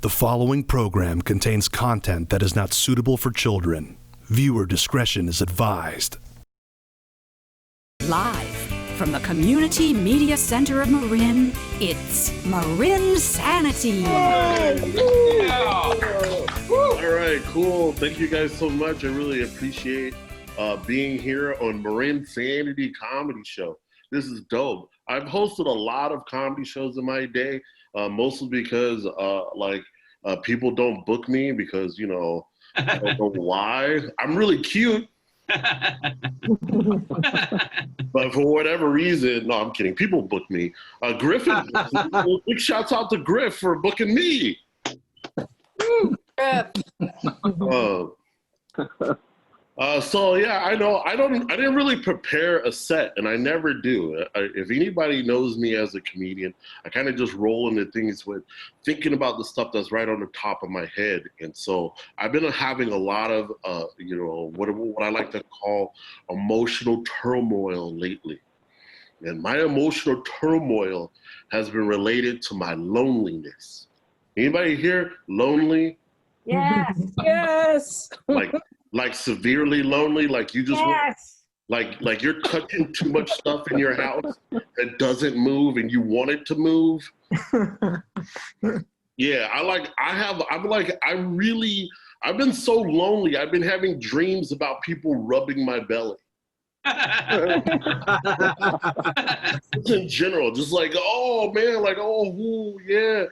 The following program contains content that is not suitable for children. Viewer discretion is advised. Live from the Community Media Center of Marin, it's marINSANITY. All right, cool. Thank you guys so much. I really appreciate being here on marINSANITY Comedy Show. This is dope. I've hosted a lot of comedy shows in my day, mostly because people don't book me because, you know, I don't know why. I'm really cute. But for whatever reason, no, I'm kidding. People book me. Griffin, big shouts out to Griff for booking me. So yeah, I know. I didn't really prepare a set, and I never do. If anybody knows me as a comedian, I kind of just roll into things with thinking about the stuff that's right on the top of my head. And so I've been having a lot of, what I like to call emotional turmoil lately. And my emotional turmoil has been related to my loneliness. Anybody here lonely? Yes. Yes. Like severely lonely, like you just like you're touching too much stuff in your house that doesn't move and you want it to move. Yeah, I've been so lonely. I've been having dreams about people rubbing my belly. Just in general, just like, oh man, like, oh, ooh, yeah.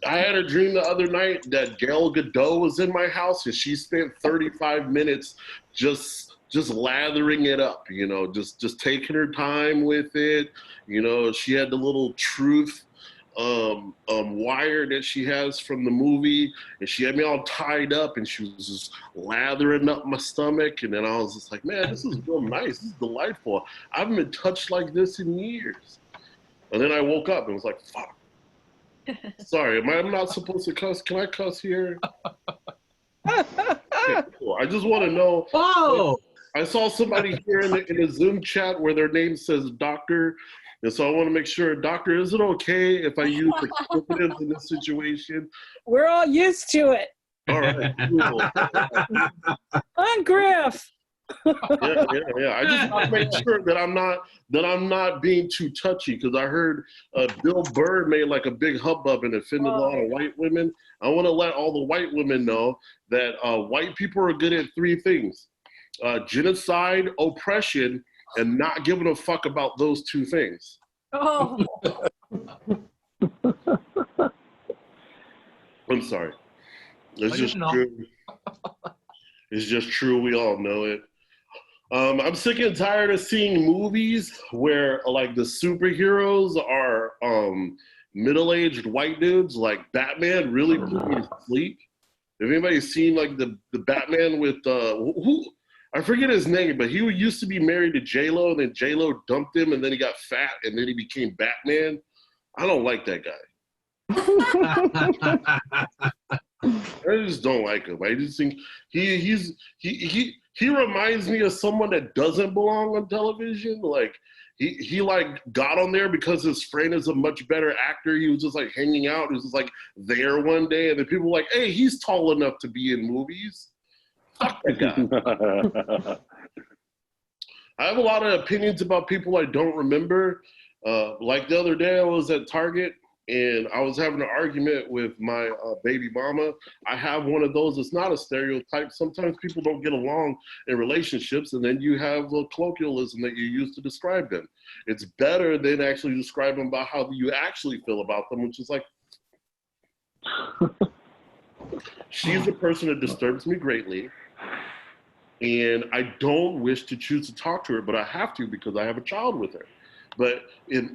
I had a dream the other night that Gal Gadot was in my house and she spent 35 minutes just lathering it up, you know, just taking her time with it. You know, she had the little truth wire that she has from the movie, and she had me all tied up and she was just lathering up my stomach. And then I was just like, man, this is real nice. This is delightful. I haven't been touched like this in years. And then I woke up and was like, fuck. Sorry, I'm not supposed to cuss. Can I cuss here? Okay, cool. I just want to know. Oh! I saw somebody here in the Zoom chat where their name says doctor. And so I want to make sure, doctor, is it okay if I use expletives in this situation? We're all used to it. All right, cool. I'm Griff. Yeah. I just want to make sure that I'm not being too touchy, because I heard Bill Burr made like a big hubbub and offended a lot of white women. I want to let all the white women know that white people are good at three things: genocide, oppression, and not giving a fuck about those two things. Oh. I'm sorry. It's just true. It's just true. We all know it. I'm sick and tired of seeing movies where like the superheroes are middle-aged white dudes. Like Batman really put me to sleep. Have anybody seen like the Batman with who? I forget his name, but he used to be married to J-Lo, and then J-Lo dumped him, and then he got fat, and then he became Batman. I don't like that guy. I just don't like him. I just think he reminds me of someone that doesn't belong on television. Like he like got on there because his friend is a much better actor. He was just like hanging out. He was just like there one day, and then people were like, "Hey, he's tall enough to be in movies." Fuck that guy. I have a lot of opinions about people I don't remember. Like the other day, I was at Target and I was having an argument with my baby mama. I have one of those. It's not a stereotype. Sometimes people don't get along in relationships, and then you have the colloquialism that you use to describe them. It's better than actually describing about how you actually feel about them, which is like, she's a person that disturbs me greatly, and I don't wish to choose to talk to her, but I have to because I have a child with her. But in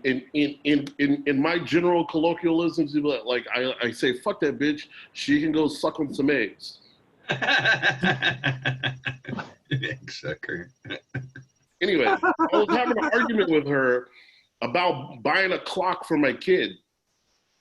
my general colloquialisms, like I say, fuck that bitch. She can go suck on some eggs. Sucker. Anyway, I was having an argument with her about buying a clock for my kid.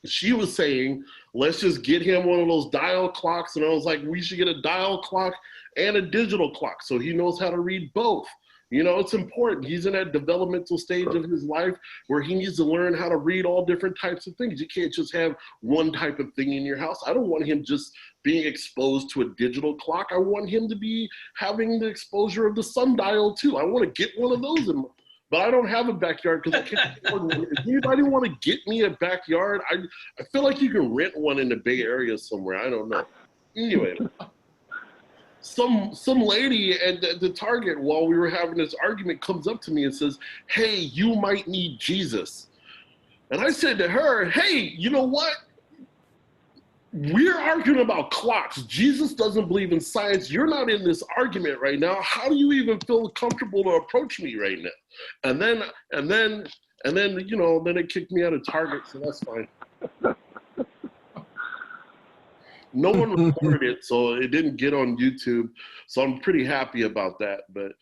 She was saying, let's just get him one of those dial clocks. And I was like, we should get a dial clock and a digital clock so he knows how to read both. You know, it's important. He's in that developmental stage of his life where he needs to learn how to read all different types of things. You can't just have one type of thing in your house. I don't want him just being exposed to a digital clock. I want him to be having the exposure of the sundial too. I want to get one of those but I don't have a backyard because I can't afford one. If anybody want to get me a backyard, I feel like you can rent one in the Bay Area somewhere. I don't know. Anyway, some lady at the Target while we were having this argument comes up to me and says, "Hey, you might need Jesus." And I said to her, "Hey, you know what? We're arguing about clocks. Jesus doesn't believe in science. You're not in this argument right now. How do you even feel comfortable to approach me right now?" And then, you know, then they kicked me out of Target, so that's fine. No one recorded it, so it didn't get on YouTube. So I'm pretty happy about that. But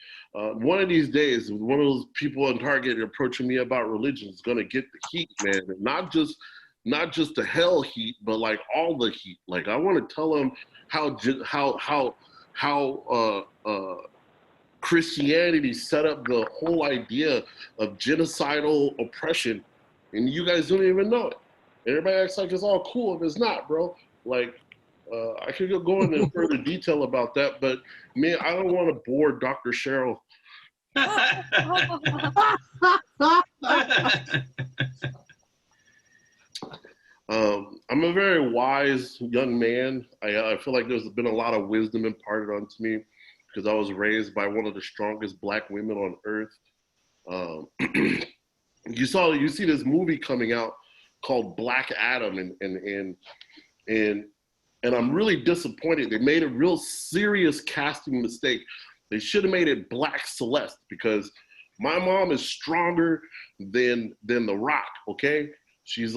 one of these days, one of those people in Target approaching me about religion is going to get the heat, man. And not just the hell heat, but like all the heat. Like I want to tell them how Christianity set up the whole idea of genocidal oppression, and you guys don't even know it. Everybody acts like it's all cool if it's not, bro. Like I could go into further detail about that, but man, I don't want to bore Dr. Cheryl. I'm a very wise young man. I feel like there's been a lot of wisdom imparted onto me because I was raised by one of the strongest Black women on earth. You see this movie coming out called Black Adam, and I'm really disappointed. They made a real serious casting mistake. They should have made it Black Celeste because my mom is stronger than The Rock, okay? She's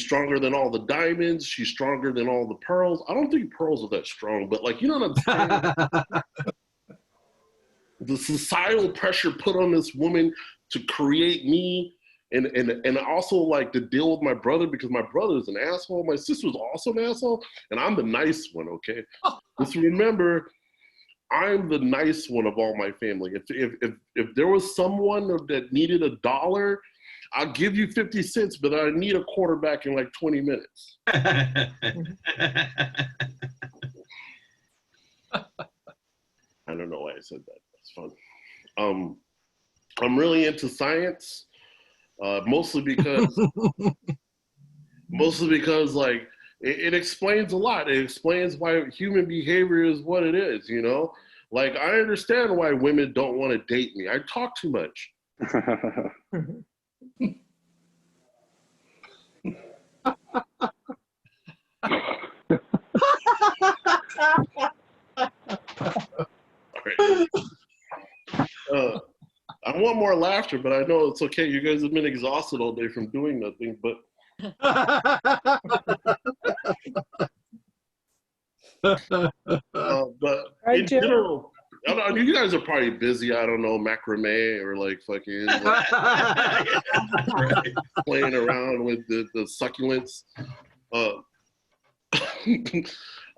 stronger than all the diamonds. She's stronger than all the pearls. I don't think pearls are that strong, but like, you know what I'm saying? The societal pressure put on this woman to create me and also like to deal with my brother because my brother is an asshole. My sister's also an asshole, and I'm the nice one, okay? Just remember, I'm the nice one of all my family. If there was someone that needed $1, I'll give you 50 cents, but I need a quarterback in like 20 minutes. I don't know why I said that. That's fun. I'm really into science, mostly because like it explains a lot. It explains why human behavior is what it is, you know? Like I understand why women don't want to date me. I talk too much. I want more laughter, but I know it's okay. You guys have been exhausted all day from doing nothing, but in general, I don't, you guys are probably busy. I don't know, macrame or like fucking playing around with the succulents.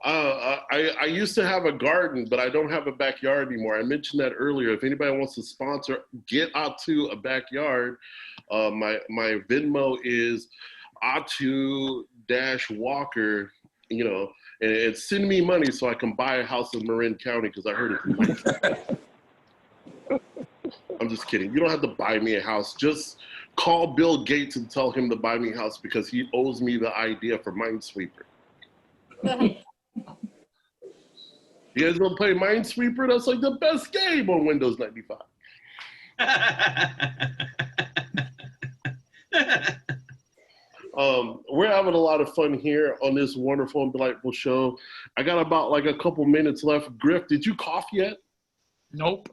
I used to have a garden, but I don't have a backyard anymore. I mentioned that earlier. If anybody wants to sponsor, get out to a backyard. My Venmo is Atu-Walker, you know, and send me money so I can buy a house in Marin County because I heard it's I'm just kidding. You don't have to buy me a house. Just call Bill Gates and tell him to buy me a house because he owes me the idea for Minesweeper. You guys gonna play Minesweeper? That's like the best game on Windows 95. We're having a lot of fun here on this wonderful and delightful show. I got about like a couple minutes left. Griff, did you cough yet? Nope.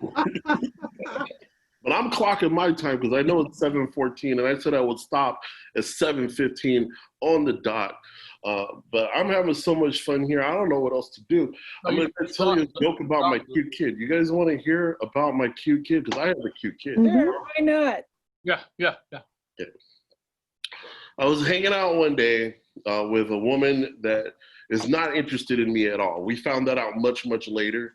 But I'm clocking my time because I know it's 7:14, and I said I would stop at 7:15 on the dot. But I'm having so much fun here. I don't know what else to do. I'm going to tell you a joke about my cute kid. You guys want to hear about my cute kid? Because I have a cute kid. Sure, why not? Yeah. I was hanging out one day with a woman that is not interested in me at all. We found that out much, much later.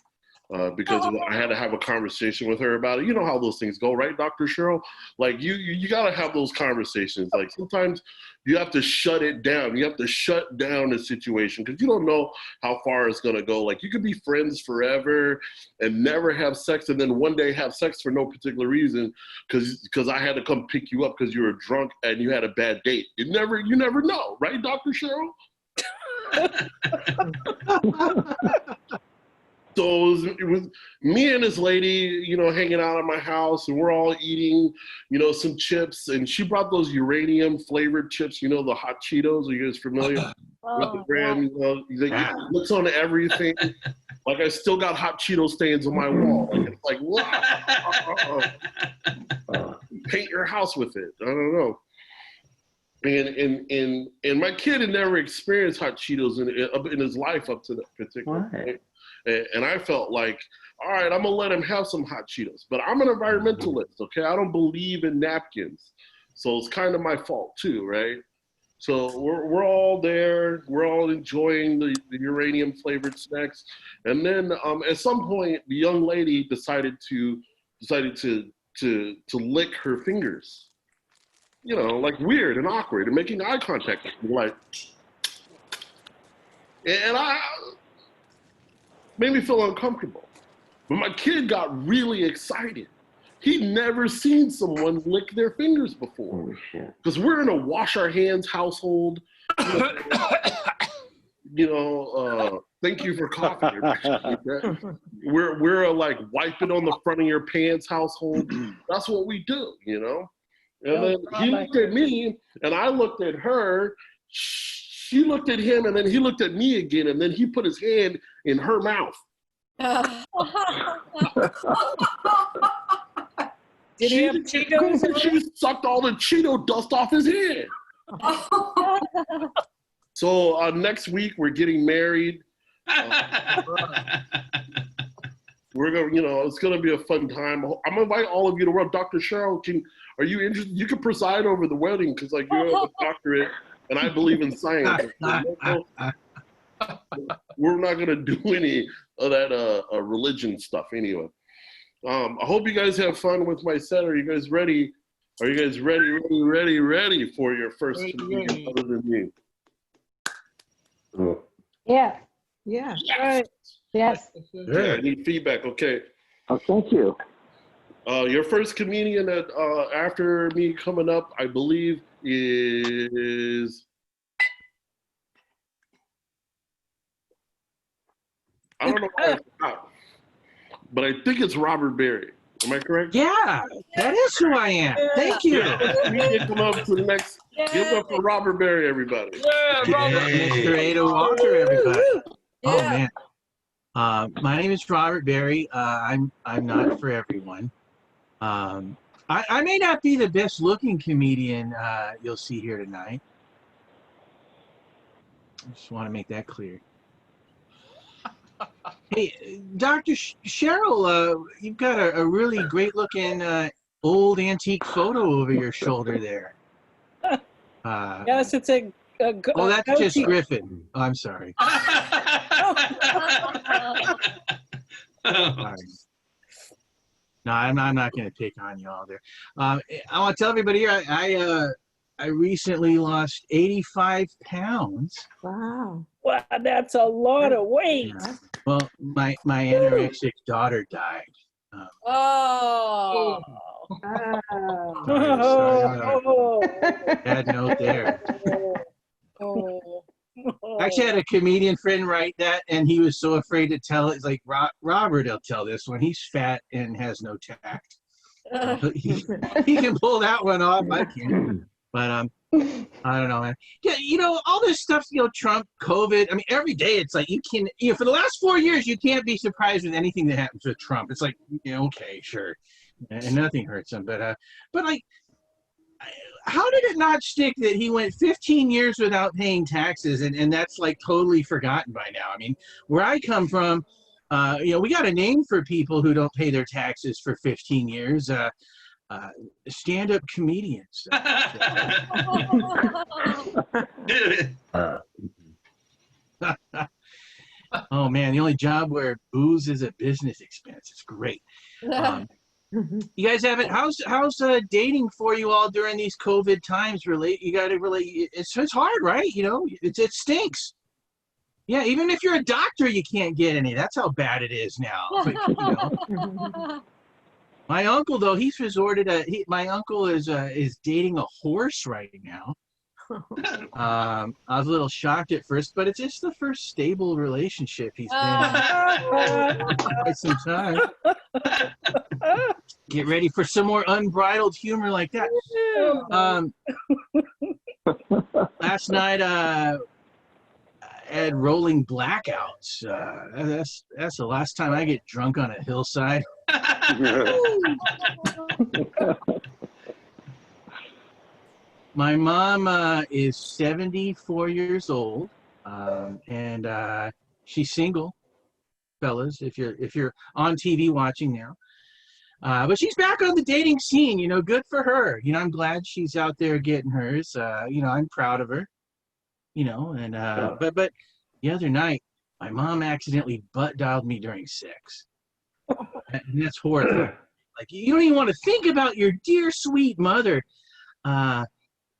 because I had to have a conversation with her about it. You know how those things go, right, Dr. Cheryl? Like you got to have those conversations. Like sometimes you have to shut it down. You have to shut down a situation because you don't know how far it's going to go. Like you could be friends forever and never have sex, and then one day have sex for no particular reason because I had to come pick you up because you were drunk and you had a bad date. You never know, right, Dr. Cheryl? So it was me and this lady, you know, hanging out at my house, and we're all eating, you know, some chips. And she brought those uranium flavored chips, you know, the hot Cheetos. Are you guys familiar with the brand? You know, it looks on everything. Like I still got hot Cheeto stains on my wall. Like, it's like, wow. Paint your house with it. I don't know. And my kid had never experienced hot Cheetos in his life up to that particular point. And I felt like, all right, I'm gonna let him have some hot Cheetos, but I'm an environmentalist, okay? I don't believe in napkins, so it's kind of my fault too, right? So we're all there, we're all enjoying the uranium flavored snacks, and then at some point, the young lady decided to lick her fingers, you know, like weird and awkward, and making eye contact with me, like, and I. Made me feel uncomfortable. But my kid got really excited. He'd never seen someone lick their fingers before. Because we're in a wash our hands household. You know, thank you for coughing. We're a like wipe it on the front of your pants household. That's what we do, you know? And then he looked at me and I looked at her. She looked at him and then he looked at me again and then he put his hand in her mouth. Did he have Cheetos? She sucked all the Cheeto dust off his head. So next week we're getting married. We're gonna, you know, it's gonna be a fun time. I'm gonna invite all of you to work. Dr. Cheryl, are you interested? You can preside over the wedding because like you're a doctorate. And I believe in science. We're not going to do any of that religion stuff anyway. I hope you guys have fun with my set. Are you guys ready? Are you guys ready for your first comedian other than me? Yeah. Yeah. Right. Yes. Okay, I need feedback. Okay. Oh, thank you. Your first comedian that after me coming up, I believe, is I don't know why I forgot, but I think it's Robert Berry. Am I correct? Yeah, that is who I am. Thank you. We get them up to the next. Give up for Robert Berry, everybody. Mr. Ada Walker, everybody. Oh man. My name is Robert Berry. I'm not for everyone. I may not be the best looking comedian you'll see here tonight. I just want to make that clear. Hey, Dr. Cheryl, you've got a really great looking old antique photo over your shoulder there. Yes, it's a oh, that's just Griffin. Oh, I'm sorry. Sorry. No, I'm not going to pick on you all there. I want to tell everybody here, I recently lost 85 pounds. Wow. Wow, that's a lot of weight. Yeah. Well, my anorexic daughter died. Oh. Sorry. Bad note there. I actually had a comedian friend write that, and he was so afraid to tell it. It's like, Robert will tell this one. He's fat and has no tact. He can pull that one off. I can't. But I don't know, man. Yeah, you know, all this stuff, you know, Trump, COVID. I mean, every day it's like you can, you know, for the last 4 years, you can't be surprised with anything that happens with Trump. It's like, you know, okay, sure, and nothing hurts him. But like, how did it not stick that he went 15 years without paying taxes, and that's like totally forgotten by now? I mean, where I come from, you know, we got a name for people who don't pay their taxes for 15 years. Stand-up comedians. Oh man, the only job where booze is a business expense. It's great. You guys haven't. How's dating for you all during these COVID times? You got to really. It's hard, right? You know, it stinks. Yeah, even if you're a doctor, you can't get any. That's how bad it is now. Like, you know. My uncle, though, he's resorted. My uncle is dating a horse right now. I was a little shocked at first, but it's just the first stable relationship he's been in for quite some time. Get ready for some more unbridled humor like that. Last night, I had rolling blackouts. That's the last time I get drunk on a hillside. My mom is 74 years old, and she's single, fellas. If you're on TV watching now, but she's back on the dating scene. You know, good for her. You know, I'm glad she's out there getting hers. You know, I'm proud of her. You know, and but the other night, my mom accidentally butt dialed me during sex, and that's horrible. Like, you don't even want to think about your dear sweet mother.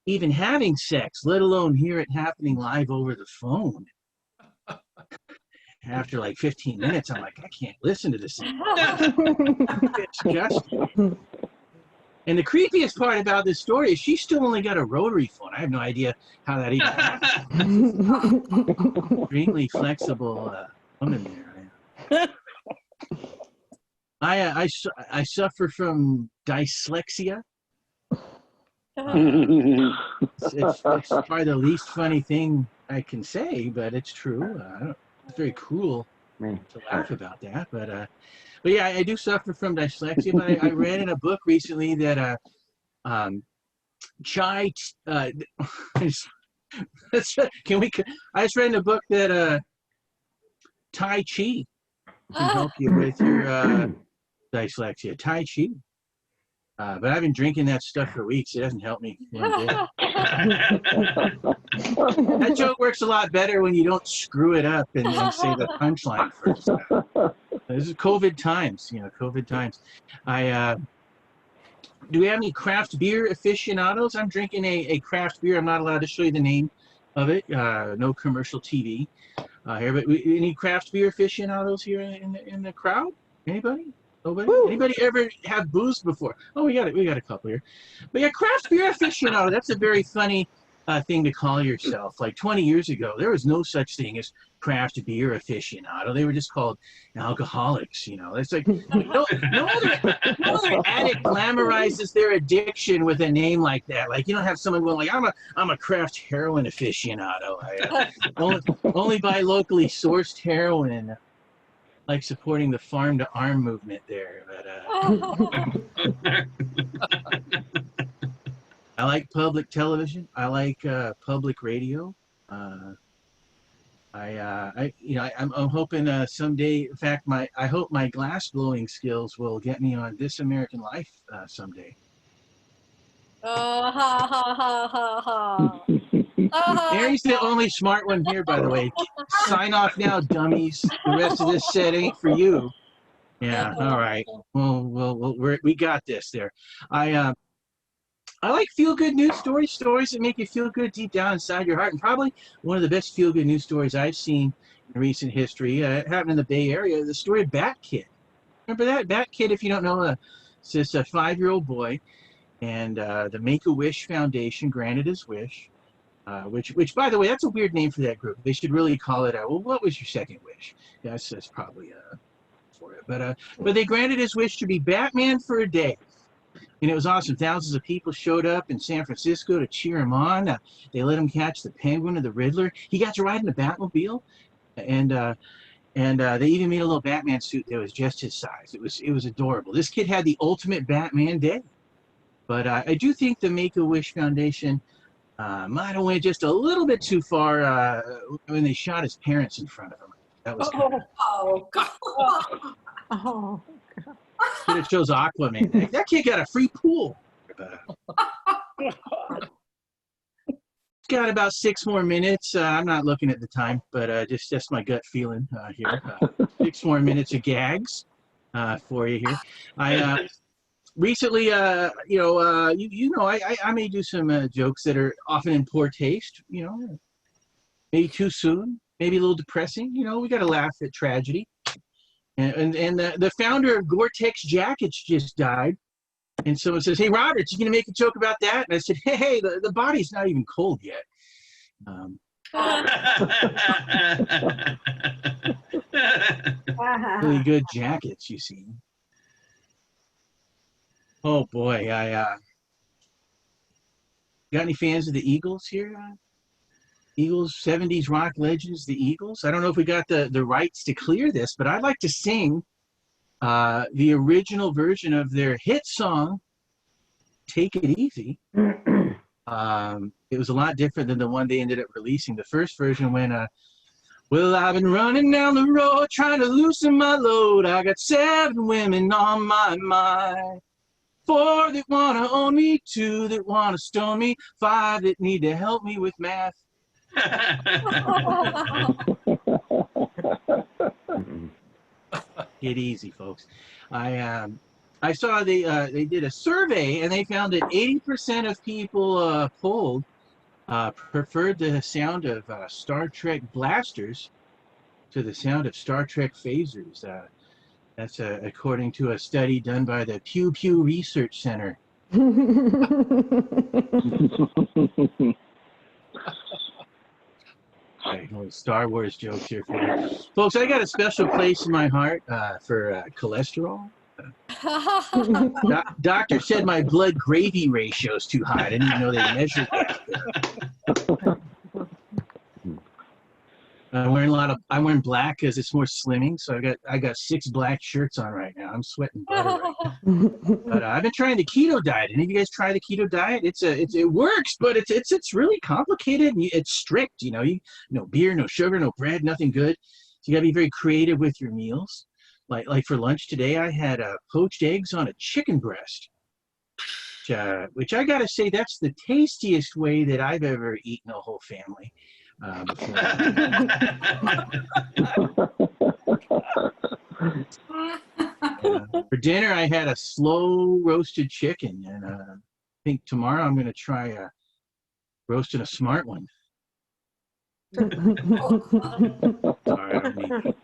Even having sex, let alone hear it happening live over the phone. After like 15 minutes, I'm like, I can't listen to this. It's disgusting. And the creepiest part about this story is she still only got a rotary phone. I have no idea how that even happened. Extremely flexible woman there. I suffer from dyslexia. It's probably the least funny thing I can say, but it's true. It's very cruel to laugh about that, but yeah, I do suffer from dyslexia. But I read in a book recently that I just read in a book that Tai Chi can help you with your dyslexia. Tai Chi. But I've been drinking that stuff for weeks. It doesn't help me one bit. That joke works a lot better when you don't screw it up and then say the punchline first. This is COVID times, you know, COVID times. Do we have any craft beer aficionados? I'm drinking a craft beer. I'm not allowed to show you the name of it. No commercial TV here. But any craft beer aficionados here in the crowd? Anybody? Nobody? Woo. Anybody ever have booze before? Oh, we got a couple here. But yeah, craft beer aficionado, that's a very funny thing to call yourself. Like 20 years ago, there was no such thing as craft beer aficionado. They were just called alcoholics, you know. It's like no other addict glamorizes their addiction with a name like that. Like, you don't have someone going like, I'm a craft heroin aficionado. Only buy locally sourced heroin. Like supporting the farm to arm movement there, but I like public television. I like public radio. I'm hoping someday. In fact, I hope my glass blowing skills will get me on This American Life someday. Mary's the only smart one here, by the way. Sign off now, dummies. The rest of this set ain't for you. Yeah, all right. Well, we got this there. I like feel-good news stories that make you feel good deep down inside your heart. And probably one of the best feel-good news stories I've seen in recent history happened in the Bay Area, the story of Batkid. Remember that? Batkid, if you don't know, it's this 5-year-old boy. And the Make-A-Wish Foundation granted his wish, which, by the way, that's a weird name for that group. They should really call it, well, what was your second wish? That's probably for it. But they granted his wish to be Batman for a day. And it was awesome. Thousands of people showed up in San Francisco to cheer him on. They let him catch the Penguin and the Riddler. He got to ride in the Batmobile. And they even made a little Batman suit that was just his size. It was adorable. This kid had the ultimate Batman day. But I do think the Make-A-Wish Foundation might have went just a little bit too far when they shot his parents in front of him. That was God. It shows Aquaman. That kid got a free pool. got about 6 more minutes. I'm not looking at the time, but just my gut feeling here. 6 more minutes of gags for you here. I recently, I may do some jokes that are often in poor taste. Maybe too soon, maybe a little depressing. We got to laugh at tragedy. And the founder of Gore-Tex jackets just died. And someone says, "Hey, Robert, you gonna make a joke about that?" And I said, "Hey, the body's not even cold yet." Really good jackets, you see. Oh boy, I got any fans of the Eagles here? Eagles, 70s rock legends, the Eagles. I don't know if we got the rights to clear this, but I'd like to sing the original version of their hit song, "Take It Easy." It was a lot different than the one they ended up releasing. The first version went, "Well, I've been running down the road trying to loosen my load. I got 7 women on my mind. 4 that want to own me, 2 that want to stone me, 5 that need to help me with math." Get easy, folks. I saw they did a survey and they found that 80% of people polled preferred the sound of Star Trek blasters to the sound of Star Trek phasers. That's according to a study done by the Pew Pew Research Center. Okay, Star Wars jokes here for you. Folks, I got a special place in my heart for cholesterol. Doctor said my blood gravy ratio is too high. I didn't even know they measured that. I'm wearing black because it's more slimming. So I got 6 black shirts on right now. I'm sweating butter right now. But I've been trying the keto diet. Any of you guys try the keto diet? It works, but it's really complicated. And it's strict. No beer, no sugar, no bread, nothing good. So you got to be very creative with your meals. Like for lunch today, I had poached eggs on a chicken breast, which I got to say, that's the tastiest way that I've ever eaten a whole family. For dinner, I had a slow roasted chicken, and I think tomorrow I'm going to try roasting a smart one. Sorry, I don't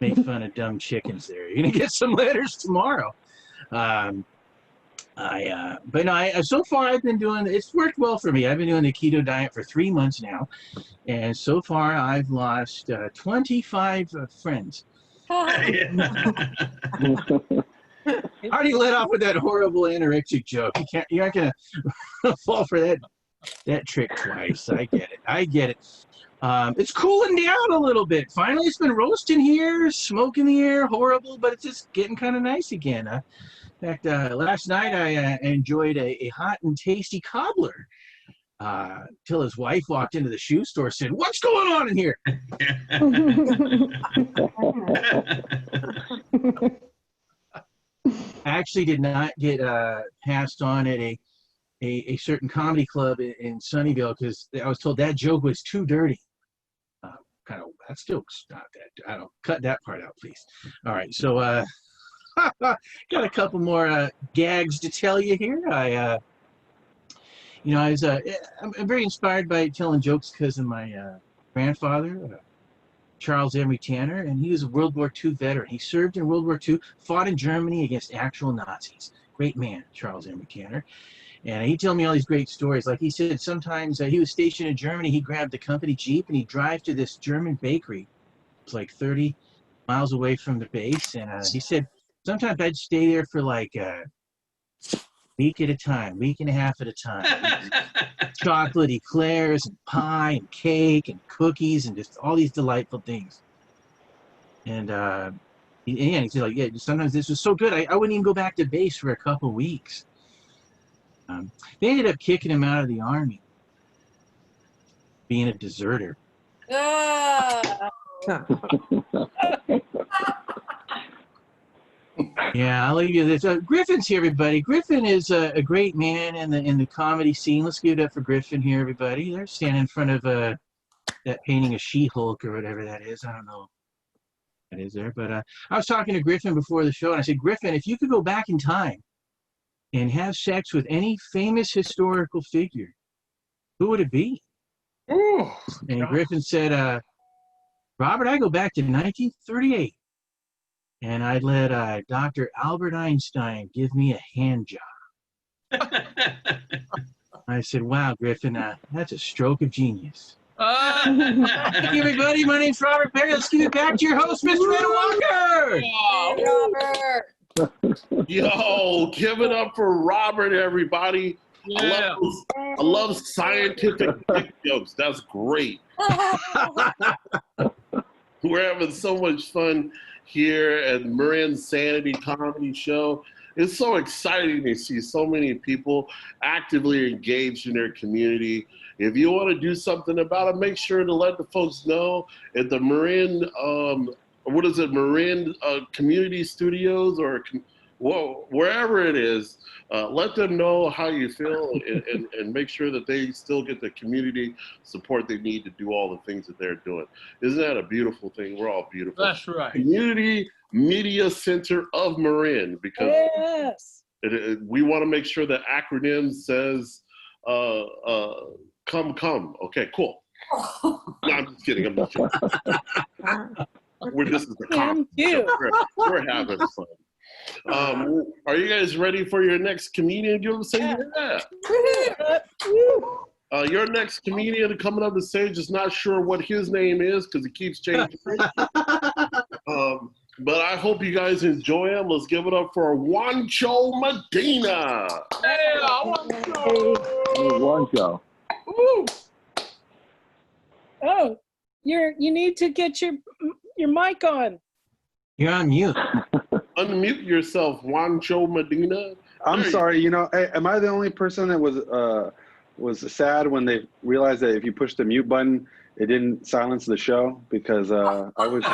make fun of dumb chickens there. You're going to get some letters tomorrow. But no, so far I've been doing, it's worked well for me. I've been doing the keto diet for 3 months now. And so far I've lost 25 friends. I already let off with that horrible anorexic joke. You're not going to fall for that trick twice. I get it. It's cooling down a little bit. Finally, it's been roasting here, smoke in the air, horrible, but it's just getting kind of nice again. In fact, last night I enjoyed a hot and tasty cobbler till his wife walked into the shoe store and said, "What's going on in here?" I actually did not get passed on at a certain comedy club in Sunnyvale because I was told that joke was too dirty. That joke's not that. I don't cut that part out, please. All right, so got a couple more gags to tell you here. I'm very inspired by telling jokes because of my grandfather, Charles Emery Tanner, and he was a World War II veteran. He served in World War II, fought in Germany against actual Nazis. Great man, Charles Emery Tanner. And he'd tell me all these great stories. Like he said, sometimes he was stationed in Germany. He grabbed the company Jeep and he'd drive to this German bakery. It's like 30 miles away from the base. And he said, sometimes I'd stay there for like a week at a time, week and a half at a time. Chocolate eclairs and pie and cake and cookies and just all these delightful things. And he said, like, yeah, sometimes this was so good, I wouldn't even go back to base for a couple of weeks. They ended up kicking him out of the army, being a deserter. Yeah, I'll leave you this. Griffin's here, everybody. Griffin is a great man in the comedy scene. Let's give it up for Griffin here, everybody. They're standing in front of that painting of She-Hulk or whatever that is. I don't know what that is there. But I was talking to Griffin before the show, and I said, Griffin, if you could go back in time and have sex with any famous historical figure, who would it be? Ooh, And Griffin said, Robert, I go back to 1938, and I'd let Dr. Albert Einstein give me a hand job. I said, wow, Griffin, that's a stroke of genius. Thank you, everybody. My name's Robert Perry. Let's give it back to your host, Mr. Ed Walker. Hey, Robert. yo, give it up for Robert, everybody. Yeah. I love scientific dick jokes. That's great. We're having so much fun here at marINSANITY Comedy Show. It's so exciting to see so many people actively engaged in their community. If you want to do something about it, make sure to let the folks know at the Marin, Marin Community Studios or wherever it is. Let them know how you feel and make sure that they still get the community support they need to do all the things that they're doing. Isn't that a beautiful thing? We're all beautiful. That's right. Community Media Center of Marin, because Yes. we want to make sure the acronym says come. Okay, cool. No, I'm just kidding. I'm just kidding. This is the Thank you. we're having fun. Are you guys ready for your next comedian? You say yeah. Your next comedian coming up the stage is not sure what his name is because he keeps changing. But I hope you guys enjoy him. Let's give it up for Juancho Medina. Yeah, Juancho. Woo. Oh, you need to get your mic on. You're on mute. Unmute yourself, Juancho Medina. I'm sorry. Am I the only person that was sad when they realized that if you push the mute button, it didn't silence the show? Because I was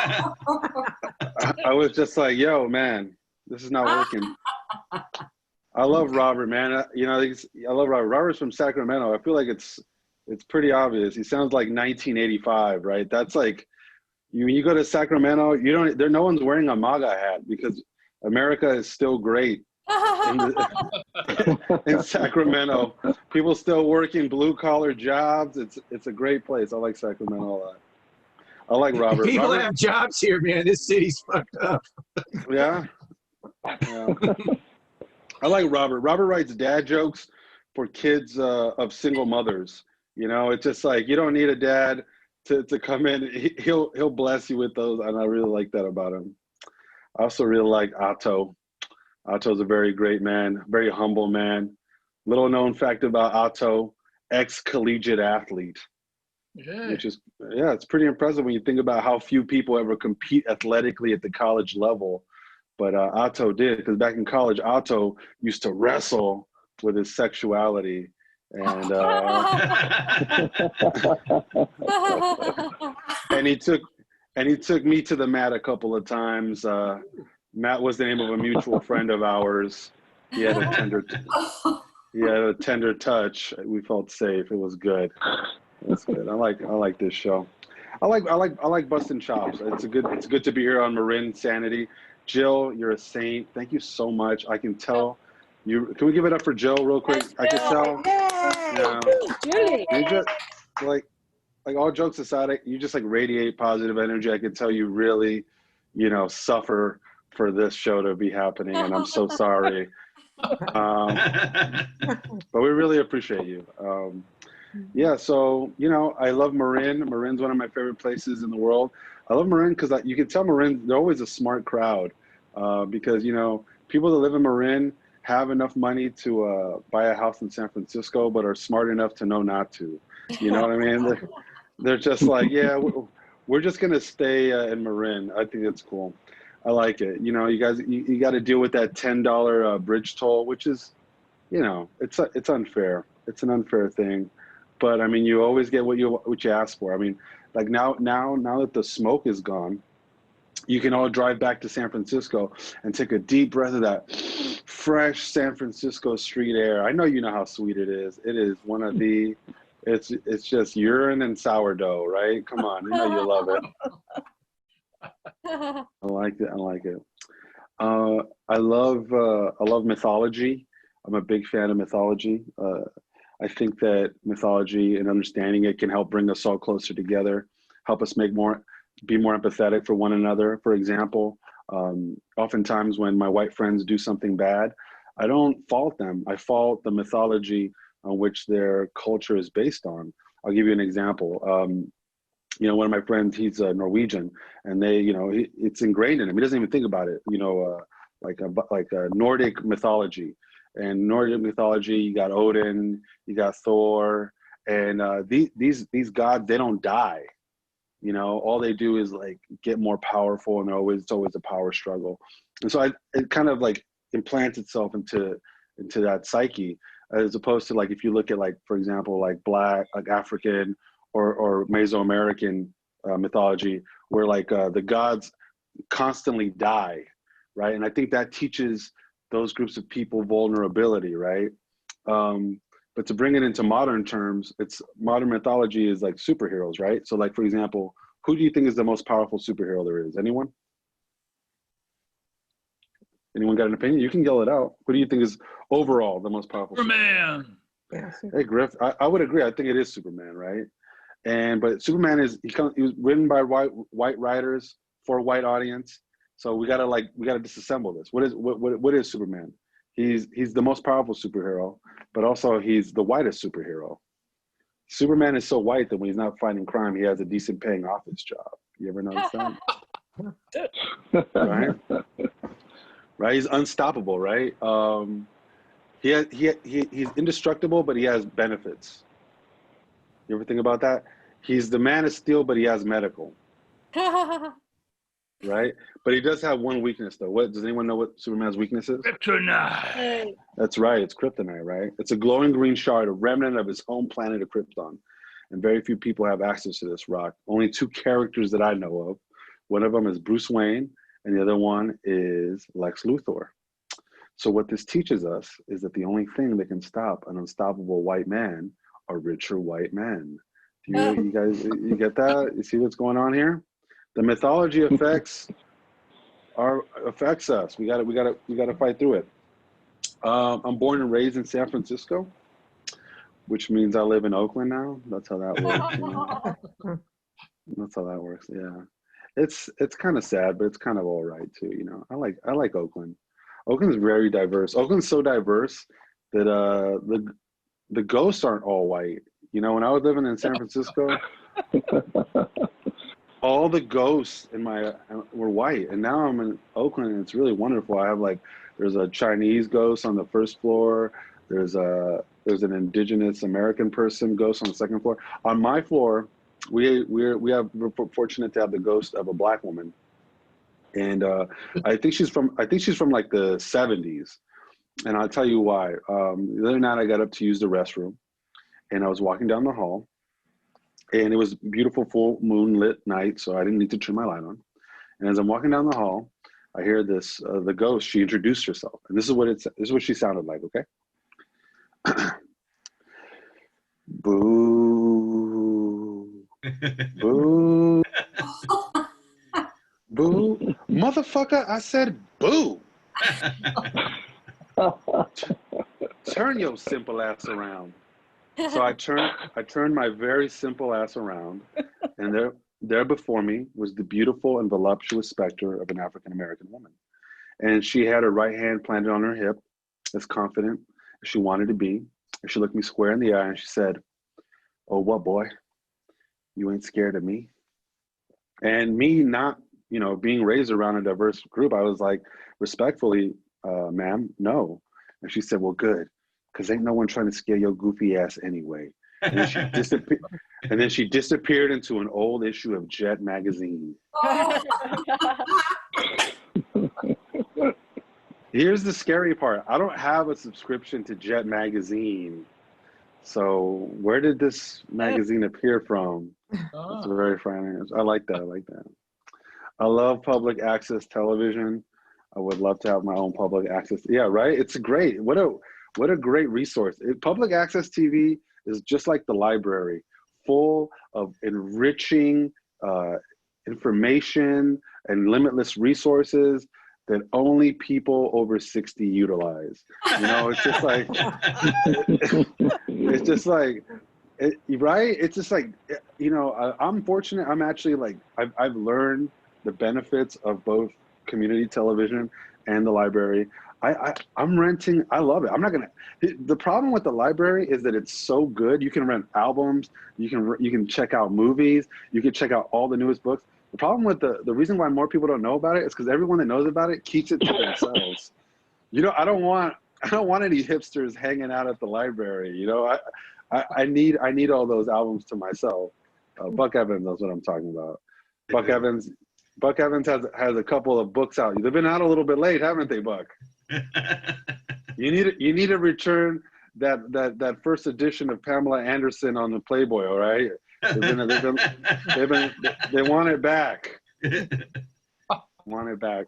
just like, yo, man, this is not working. I love Robert, man. I love Robert. Robert's from Sacramento. I feel like it's pretty obvious. He sounds like 1985, right? That's like, when you go to Sacramento, no one's wearing a MAGA hat because America is still great in Sacramento. People still working blue-collar jobs. It's a great place. I like Sacramento a lot. I like Robert. People Robert, have jobs here, man. This city's fucked up. Yeah. I like Robert. Robert writes dad jokes for kids of single mothers. It's just like, you don't need a dad to come in. He'll bless you with those, and I really like that about him. I also really like Otto. Otto's a very great man, very humble man. Little known fact about Otto, ex-collegiate athlete. Yeah. Which is, it's pretty impressive when you think about how few people ever compete athletically at the college level. But Otto did, because back in college, Otto used to wrestle with his sexuality. And and he took me to the mat a couple of times. Matt was the name of a mutual friend of ours. He had a tender touch. We felt safe. It was good. It's good. I like this show. I like busting chops. It's good to be here on MarINSANITY. Jill, you're a saint. Thank you so much. I can tell you. Can we give it up for Jill real quick? I can tell. Yeah. Julie. You just like all jokes aside, you just like radiate positive energy. I can tell you really, suffer for this show to be happening, and I'm so sorry. But we really appreciate you. So I love Marin. Marin's one of my favorite places in the world. I love Marin because you can tell Marin, they're always a smart crowd, because people that live in Marin have enough money to buy a house in San Francisco, but are smart enough to know not to. You know what I mean? They're just like, yeah, we're just gonna stay in Marin. I think it's cool. I like it. You guys, you got to deal with that $10 bridge toll, which is, it's unfair. It's an unfair thing, but I mean, you always get what you ask for. I mean, like now that the smoke is gone, you can all drive back to San Francisco and take a deep breath of that fresh San Francisco street air. I know you know how sweet it is. It is one of the, it's just urine and sourdough, right? Come on, you know you love it. I like it. I like it. I love mythology. I'm a big fan of mythology. I think that mythology and understanding it can help bring us all closer together, help us be more empathetic for one another. For example, oftentimes when my white friends do something bad, I don't fault them. I fault the mythology on which their culture is based on. I'll give you an example. You know, one of my friends, he's Norwegian, and they, you know, it's ingrained in him. He doesn't even think about it. You know, like a Nordic mythology. And Nordic mythology, you got Odin, you got Thor, and these gods, they don't die. You know, all they do is like get more powerful, and it's always a power struggle. And so it kind of like implants itself into that psyche, as opposed to like if you look at like, for example, like Black, like African or Mesoamerican mythology, where like the gods constantly die, right? And I think that teaches those groups of people vulnerability, right? But to bring it into modern terms, modern mythology is like superheroes, right? So like, for example, who do you think is the most powerful superhero there is? Anyone? Anyone got an opinion? You can yell it out. Who do you think is overall the most powerful Superman. Hey, Griff, I would agree. I think it is Superman, right? But Superman he was written by white writers for a white audience. So we gotta disassemble this. What is Superman? He's the most powerful superhero, but also he's the whitest superhero. Superman is so white that when he's not fighting crime, he has a decent paying office job. You ever notice that? Right? Right? He's unstoppable, right? He's indestructible, but he has benefits. You ever think about that? He's the man of steel, but he has medical. Right? But he does have one weakness, though. Does anyone know what Superman's weakness is? Kryptonite. That's right. It's kryptonite, right? It's a glowing green shard, a remnant of his home planet of Krypton. And very few people have access to this rock. Only two characters that I know of. One of them is Bruce Wayne, and the other one is Lex Luthor. So what this teaches us is that the only thing that can stop an unstoppable white man are richer white men. You guys, you get that? You see what's going on here? The mythology affects us. We gotta fight through it. I'm born and raised in San Francisco, which means I live in Oakland now. That's how that works. You know? That's how that works. Yeah, it's kind of sad, but it's kind of all right too. You know, I like Oakland. Oakland's very diverse. Oakland's so diverse that the ghosts aren't all white. You know, when I was living in San Francisco, all the ghosts were white, and now I'm in Oakland, and it's really wonderful. I have there's a Chinese ghost on the first floor. There's an indigenous American person ghost on the second floor. On my floor, we're fortunate to have the ghost of a Black woman, and I think she's from like the 70s, and I'll tell you why. The other night I got up to use the restroom, and I was walking down the hall, and it was a beautiful full moonlit night, so I didn't need to turn my light on. And as I'm walking down the hall, I hear the ghost. She introduced herself, and this is what she sounded like. Okay. Boo, boo, boo, motherfucker! I said boo. Turn your simple ass around. So I turned my very simple ass around, and there before me was the beautiful and voluptuous specter of an African American woman. And she had her right hand planted on her hip, as confident as she wanted to be. And she looked me square in the eye and she said, "Oh, what, boy? You ain't scared of me?" And me not, being raised around a diverse group, I was like, respectfully, ma'am, no. And she said, "Well, good. Because ain't no one trying to scare your goofy ass anyway." And then she disappeared into an old issue of Jet magazine. Here's the scary part. I don't have a subscription to Jet magazine. So where did this magazine appear from? It's very frightening. I like that. I love public access television. I would love to have my own public access. Yeah, right. It's great. What a great resource. Public access TV is just like the library, full of enriching information and limitless resources that only people over 60 utilize. You know, it's just like, it's just like, right? It's just like, you know, I'm fortunate. I'm actually like, I've learned the benefits of both community television and the library. I'm renting. I love it. I'm not gonna. The problem with the library is that it's so good. You can rent albums. You can check out movies. You can check out all the newest books. The problem with the reason why more people don't know about it is because everyone that knows about it keeps it to themselves. You know, I don't want any hipsters hanging out at the library. You know, I need all those albums to myself. Buck Evans knows what I'm talking about. Buck Evans has a couple of books out. They've been out a little bit late, haven't they, Buck? You need to return that first edition of Pamela Anderson on the Playboy. All right, they want it back. Want it back.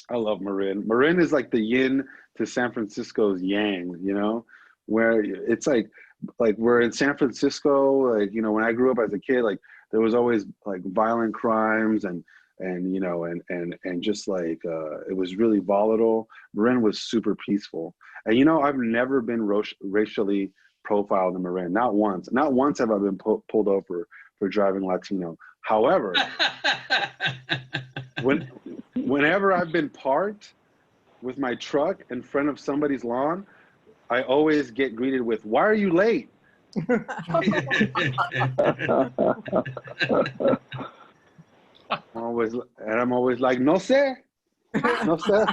I love Marin. Marin is like the yin to San Francisco's yang. You know, where it's like we're in San Francisco. Like, you know, when I grew up as a kid, like there was always like violent crimes and you know and just like it was really volatile. Marin was super peaceful. And you know, I've never been racially profiled in Marin. Not once. Not once have I been pulled over for driving Latino. However, whenever I've been parked with my truck in front of somebody's lawn, I always get greeted with, "Why are you late?" I'm always like, "No sé, no sé,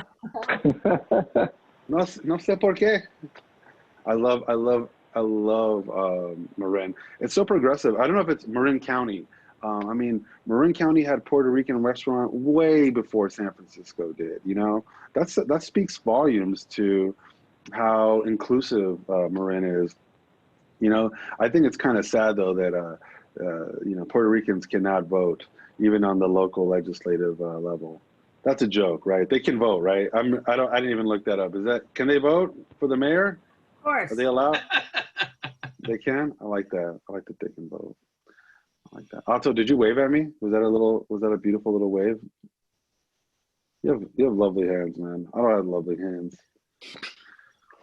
no sé por qué." I love Marin. It's so progressive. I don't know if it's Marin County. I mean, Marin County had Puerto Rican restaurant way before San Francisco did. You know, that speaks volumes to how inclusive Marin is. You know, I think it's kind of sad though that you know, Puerto Ricans cannot vote even on the local legislative level. That's a joke, right? They can vote, right? I didn't even look that up. Can they vote for the mayor? Of course. Are they allowed? They can? I like that. I like that they can vote. I like that. Otto, did you wave at me? Was that a beautiful little wave? You have lovely hands, man. I don't have lovely hands.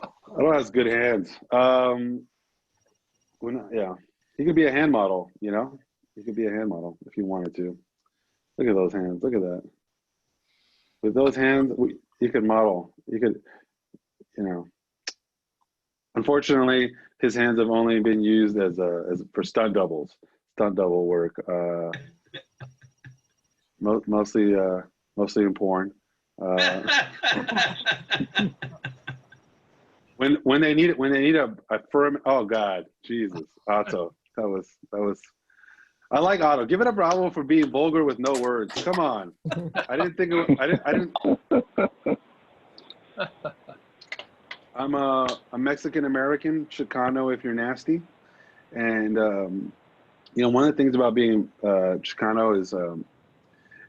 I don't have good hands. Yeah. He could be a hand model, you know? He could be a hand model if he wanted to. Look at those hands. Look at that. With those hands, you could model. You could, you know. Unfortunately, his hands have only been used as for stunt double work. Mostly in porn. When they need a firm. Oh God, Jesus, Otto. That was. I like Otto. Give it up, Bravo, for being vulgar with no words. Come on. I didn't. I'm a Mexican American, Chicano if you're nasty, and you know, one of the things about being Chicano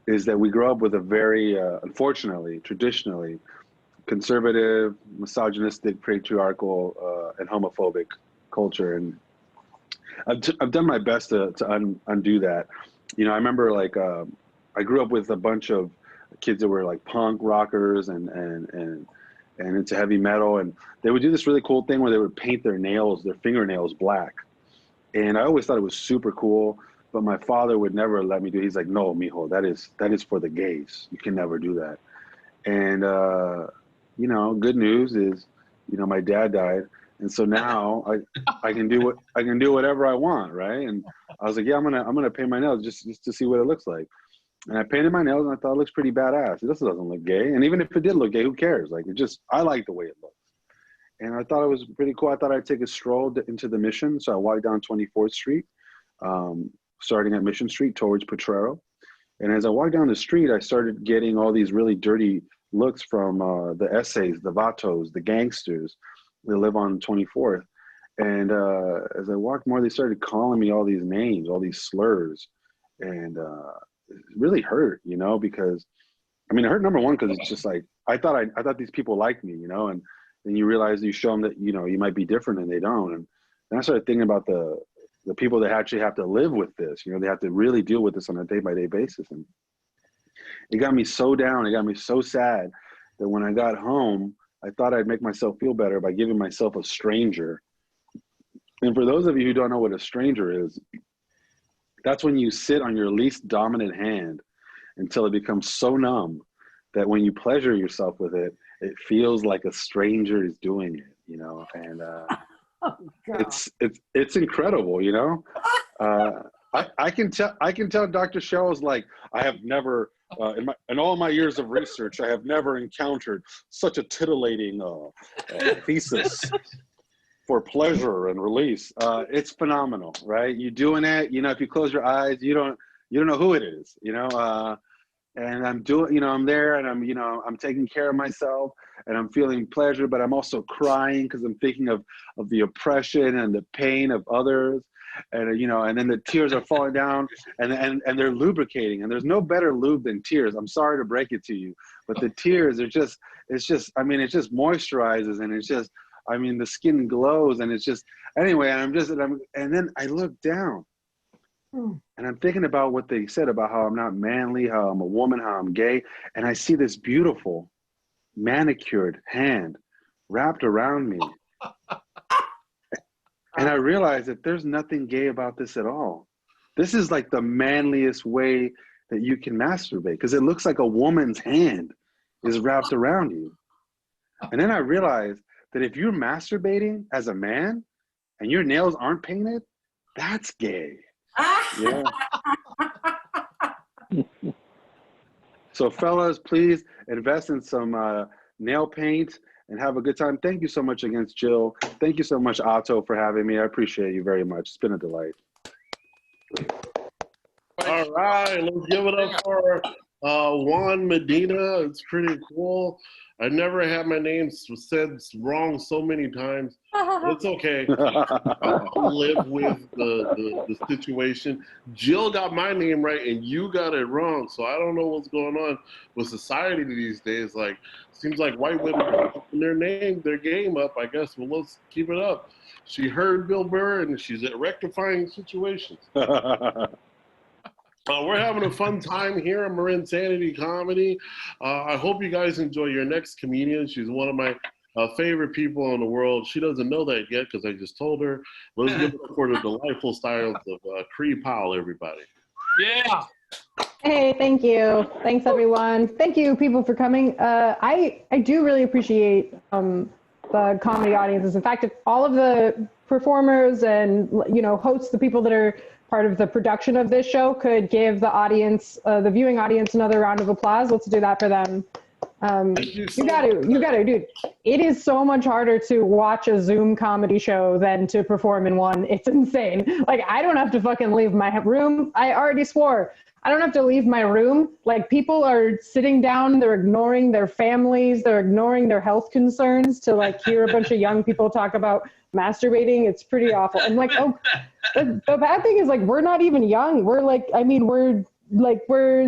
is that we grow up with a very unfortunately, traditionally conservative, misogynistic, patriarchal, and homophobic culture, and I've done my best to undo that. You know, I remember like I grew up with a bunch of kids that were like punk rockers and into heavy metal, and they would do this really cool thing where they would paint their fingernails black, and I always thought it was super cool. But my father would never let me do it. He's like, "No, mijo, that is for the gays. You can never do that." And you know, good news is, you know, my dad died. And so now I can do whatever I want, right? And I was like, yeah, I'm gonna paint my nails just to see what it looks like. And I painted my nails and I thought it looks pretty badass. This doesn't look gay. And even if it did look gay, who cares? Like I like the way it looks. And I thought it was pretty cool. I thought I'd take a stroll into the Mission. So I walked down 24th Street, starting at Mission Street towards Potrero. And as I walked down the street, I started getting all these really dirty looks from the essays, the vatos, the gangsters. They live on 24th. And as I walked more, they started calling me all these names, all these slurs. And really hurt, you know, because I mean, it hurt number one because it's just like I thought these people liked me, you know, and then you realize you show them that, you know, you might be different and they don't. And then I started thinking about the people that actually have to live with this, you know, they have to really deal with this on a day-by-day basis. And it got me so down, it got me so sad that when I got home, I thought I'd make myself feel better by giving myself a stranger. And for those of you who don't know what a stranger is, that's when you sit on your least dominant hand until it becomes so numb that when you pleasure yourself with it, it feels like a stranger is doing it, you know, and it's incredible, you know. I can tell Dr. Cheryl's like, I have never, in all my years of research, I have never encountered such a titillating thesis for pleasure and release. It's phenomenal, right? You doing it, you know, if you close your eyes, you don't know who it is, you know, and I'm doing, you know, I'm there and I'm, you know, I'm taking care of myself and I'm feeling pleasure, but I'm also crying because I'm thinking of the oppression and the pain of others. And, you know, and then the tears are falling down and they're lubricating, and there's no better lube than tears. I'm sorry to break it to you, but the tears are just, I mean, it just moisturizes, and it's just, I mean, the skin glows, and it's just, anyway, and then I look down and I'm thinking about what they said about how I'm not manly, how I'm a woman, how I'm gay. And I see this beautiful manicured hand wrapped around me. And I realized that there's nothing gay about this at all. This is like the manliest way that you can masturbate, because it looks like a woman's hand is wrapped around you. And then I realized that if you're masturbating as a man and your nails aren't painted, that's gay. Yeah. So fellas, please invest in some nail paint and have a good time. Thank you so much again, Jill. Thank you so much, Otto, for having me. I appreciate you very much. It's been a delight. All right, let's give it up for Juan Medina. It's pretty cool. I never had my name said wrong so many times. It's okay. I'll live with the situation. Jill got my name right and you got it wrong. So I don't know what's going on with society these days. Like, seems like white women are putting their game up, I guess. Well, let's keep it up. She heard Bill Burr and she's rectifying situations. We're having a fun time here at marINSANITY Comedy. I hope you guys enjoy your next comedian. She's one of my favorite people in the world. She doesn't know that yet because I just told her. Let's give it up for the delightful styles of Cree Powell, everybody. Yeah. Hey, thank you. Thanks, everyone. Thank you, people, for coming. I do really appreciate the comedy audiences. In fact, if all of the performers and, you know, hosts, the people that are part of the production of this show, could give the audience, the viewing audience, another round of applause. Let's do that for them. You got to, dude. It is so much harder to watch a Zoom comedy show than to perform in one. It's insane. Like, I don't have to fucking leave my room. I already swore. I don't have to leave my room. Like, people are sitting down, they're ignoring their families, they're ignoring their health concerns to like hear a bunch of young people talk about masturbating. It's pretty awful. And like, oh, the bad thing is, like, we're not even young. We're like, I mean, we're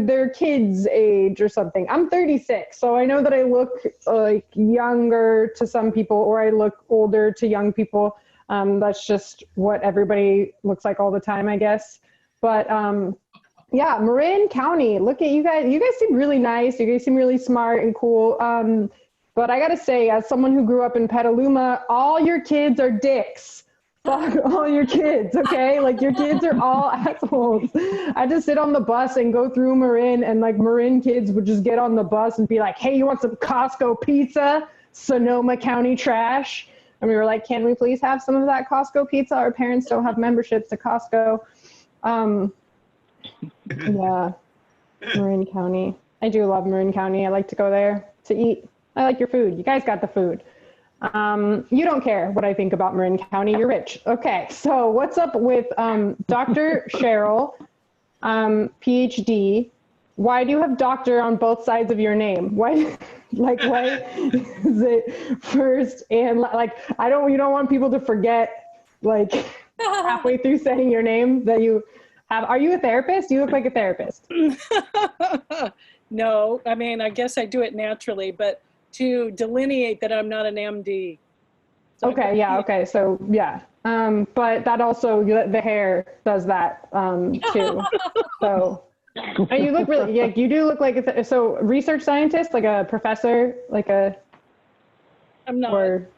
their kids' age or something. I'm 36, so I know that I look like younger to some people, or I look older to young people. That's just what everybody looks like all the time, I guess. But yeah, Marin County, look at you guys. You guys seem really nice. You guys seem really smart and cool. But I gotta say, as someone who grew up in Petaluma, all your kids are dicks. Fuck all your kids, okay? Like, your kids are all assholes. I just sit on the bus and go through Marin, and like Marin kids would just get on the bus and be like, hey, you want some Costco pizza? Sonoma County trash. And we were like, can we please have some of that Costco pizza? Our parents don't have memberships to Costco. Yeah, Marin County. I do love Marin County. I like to go there to eat. I like your food. You guys got the food. You don't care what I think about Marin County. You're rich. Okay, so what's up with Dr. Cheryl, PhD? Why do you have doctor on both sides of your name? Why, like, why is it first and like, you don't want people to forget, like, halfway through saying your name that you, Are you a therapist? You look like a therapist. No, I mean, I guess I do it naturally, but to delineate that I'm not an MD. So Okay, yeah, okay, so yeah. But that also, the hair does that too. So, and you look really, yeah, you do look like so research scientist, like a professor, like a, I'm not. or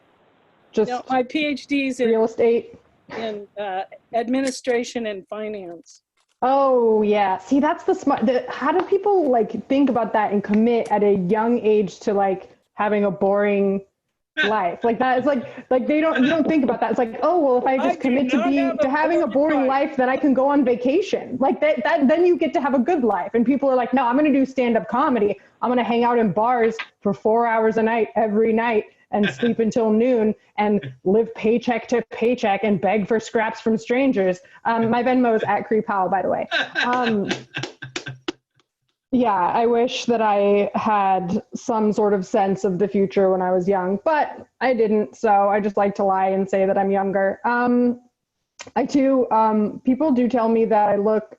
just No, my PhD's real estate. in administration and finance. Oh yeah, see that's the smart. How do people like think about that and commit at a young age to like having a boring life like that? It's like you don't think about that. It's like, oh well, if I just commit to having a boring life, then I can go on vacation. Like that then you get to have a good life. And people are like, no, I'm going to do stand-up comedy. I'm going to hang out in bars for 4 hours a night every night and sleep until noon and live paycheck to paycheck and beg for scraps from strangers. My Venmo is at @CreepHowl, by the way. Yeah, I wish that I had some sort of sense of the future when I was young, but I didn't. So I just like to lie and say that I'm younger. People do tell me that I look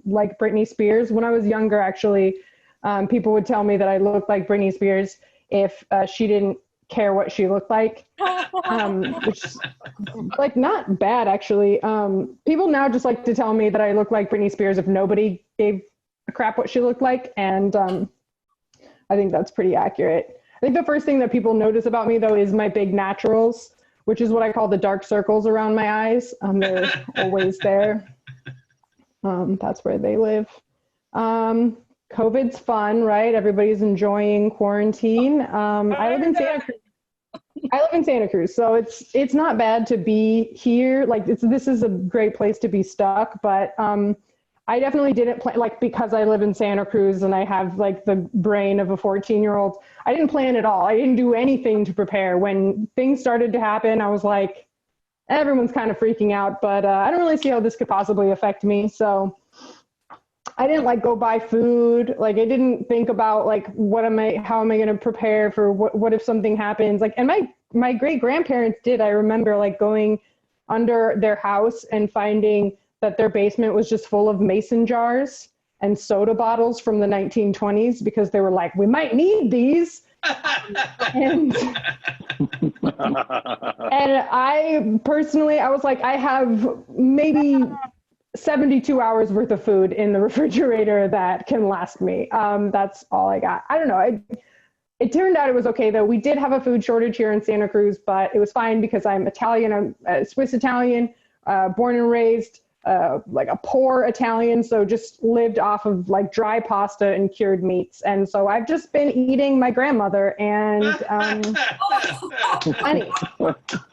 like Britney Spears. When I was younger, actually, people would tell me that I looked like Britney Spears if she didn't care what she looked like, which is like not bad actually. People now just like to tell me that I look like Britney Spears if nobody gave a crap what she looked like, and I think that's pretty accurate. I think the first thing that people notice about me though is my big naturals, which is what I call the dark circles around my eyes. They're always there. That's where they live. COVID's fun, right? Everybody's enjoying quarantine. I live in Santa Cruz, so it's not bad to be here. Like this is a great place to be stuck, but I definitely didn't plan, like, because I live in Santa Cruz and I have like the brain of a 14-year-old. I didn't plan at all. I didn't do anything to prepare. When things started to happen, I was like, everyone's kind of freaking out, but I don't really see how this could possibly affect me. So I didn't like go buy food. Like I didn't think about like, how am I going to prepare for what if something happens? Like, and my great grandparents did. I remember like going under their house and finding that their basement was just full of mason jars and soda bottles from the 1920s because they were like, we might need these. and I personally, I was like, I have maybe 72 hours worth of food in the refrigerator that can last me. That's all I got. I don't know. It turned out it was okay though. We did have a food shortage here in Santa Cruz, but it was fine because I'm Italian. I'm Swiss Italian, born and raised, like a poor Italian. So just lived off of like dry pasta and cured meats. And so I've just been eating my grandmother and plenty.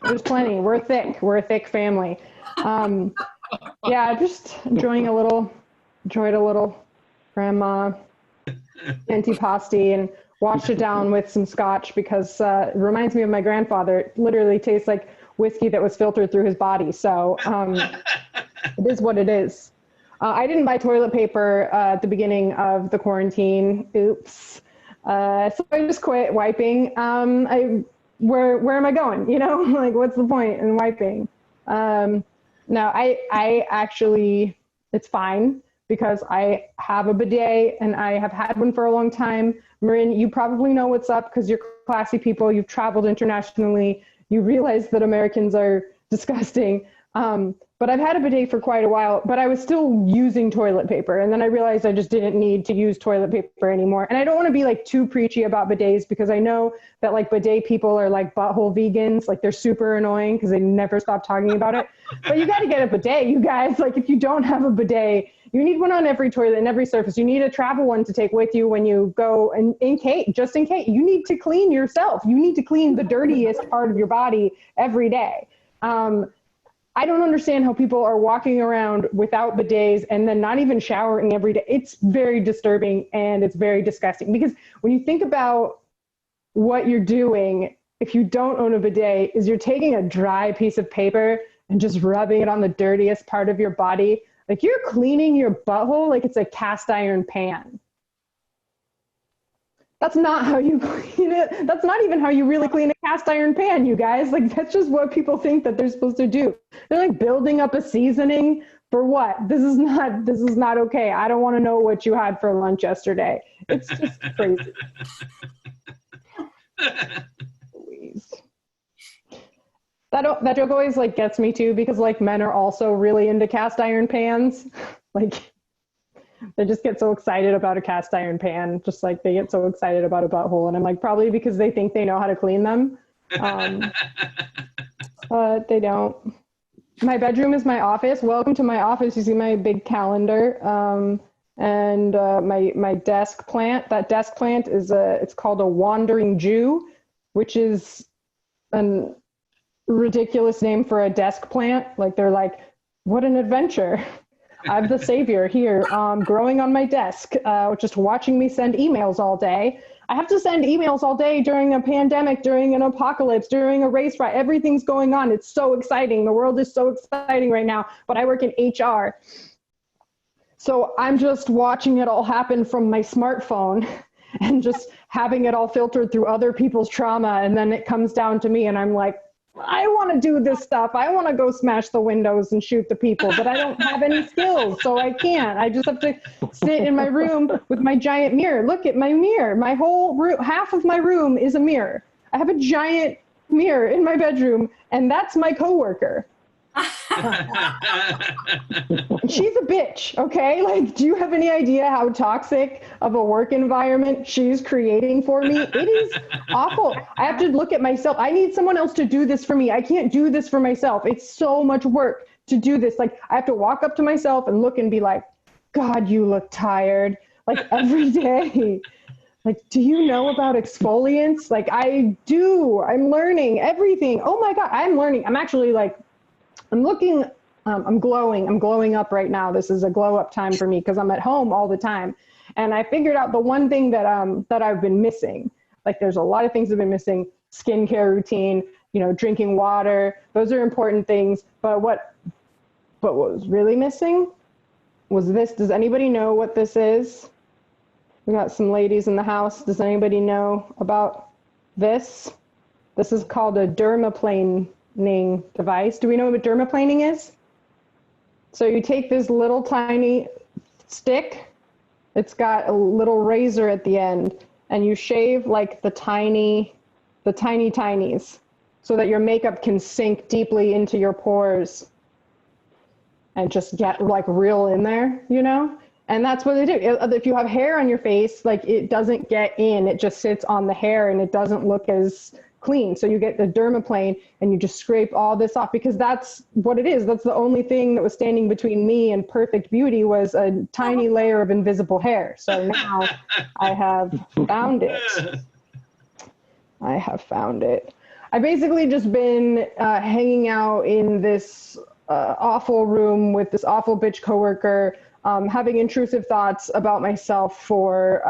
There's plenty. We're thick. We're a thick family. Yeah, just enjoyed a little grandma antipasti and washed it down with some scotch because it reminds me of my grandfather. It literally tastes like whiskey that was filtered through his body. So it is what it is. I didn't buy toilet paper at the beginning of the quarantine. Oops. So I just quit wiping. Where am I going? You know, like what's the point in wiping? No, I actually, it's fine because I have a bidet and I have had one for a long time. Marin, you probably know what's up because you're classy people. You've traveled internationally. You realize that Americans are disgusting. But I've had a bidet for quite a while, but I was still using toilet paper. And then I realized I just didn't need to use toilet paper anymore. And I don't want to be like too preachy about bidets because I know that like bidet people are like butthole vegans. Like they're super annoying because they never stop talking about it. But you got to get a bidet, you guys. Like if you don't have a bidet, you need one on every toilet and every surface. You need a travel one to take with you when you go and just in case. You need to clean yourself. You need to clean the dirtiest part of your body every day. I don't understand how people are walking around without bidets and then not even showering every day. It's very disturbing and it's very disgusting because when you think about what you're doing, if you don't own a bidet, is you're taking a dry piece of paper and just rubbing it on the dirtiest part of your body. Like you're cleaning your butthole like it's a cast iron pan. That's not how you clean it. That's not even how you really clean a cast iron pan, you guys. Like that's just what people think that they're supposed to do. They're like building up a seasoning For what? This is not okay. I don't want to know what you had for lunch yesterday. It's just crazy. Louise. That joke always like gets me too, because like men are also really into cast iron pans. Like they just get so excited about a cast iron pan, just like they get so excited about a butthole. And I'm like, probably because they think they know how to clean them. But they don't. My bedroom is my office. Welcome to my office. You see my big calendar. And my desk plant. That desk plant is it's called a wandering Jew, which is an ridiculous name for a desk plant. Like they're like, what an adventure. I'm the savior here, growing on my desk, just watching me send emails all day. I have to send emails all day during a pandemic, during an apocalypse, during a race riot. Everything's going on. It's so exciting. The world is so exciting right now, but I work in HR. So I'm just watching it all happen from my smartphone and just having it all filtered through other people's trauma. And then it comes down to me and I'm like, I want to do this stuff. I want to go smash the windows and shoot the people, but I don't have any skills, so I can't. I just have to sit in my room with my giant mirror. Look at my mirror. My whole room, half of my room is a mirror. I have a giant mirror in my bedroom, and that's my coworker. She's a bitch, okay? Like, do you have any idea how toxic of a work environment she's creating for me? It is awful. I have to look at myself. I need someone else to do this for me. I can't do this for myself. It's so much work to do this. Like, I have to walk up to myself and look and be like, God, you look tired. Like, every day. Like, do you know about exfoliants? Like, I do. I'm learning everything. Oh my God, I'm learning. I'm actually like, I'm looking, I'm glowing up right now. This is a glow up time for me because I'm at home all the time. And I figured out the one thing that I've been missing. Like there's a lot of things I've been missing: skincare routine, drinking water. Those are important things. But what was really missing was this. Does anybody know what this is? We got some ladies in the house. Does anybody know about this? This is called a dermaplaning device. Do we know what dermaplaning is? So you take this little tiny stick, it's got a little razor at the end, and you shave like the tiny tinies so that your makeup can sink deeply into your pores and just get like real in there, And that's what they do. If you have hair on your face, like it doesn't get in, it just sits on the hair and it doesn't look as clean. So you get the dermaplane and you just scrape all this off, because that's what it is. That's the only thing that was standing between me and perfect beauty, was a tiny layer of invisible hair. So now I have found it. I've basically just been hanging out in this awful room with this awful bitch coworker, having intrusive thoughts about myself for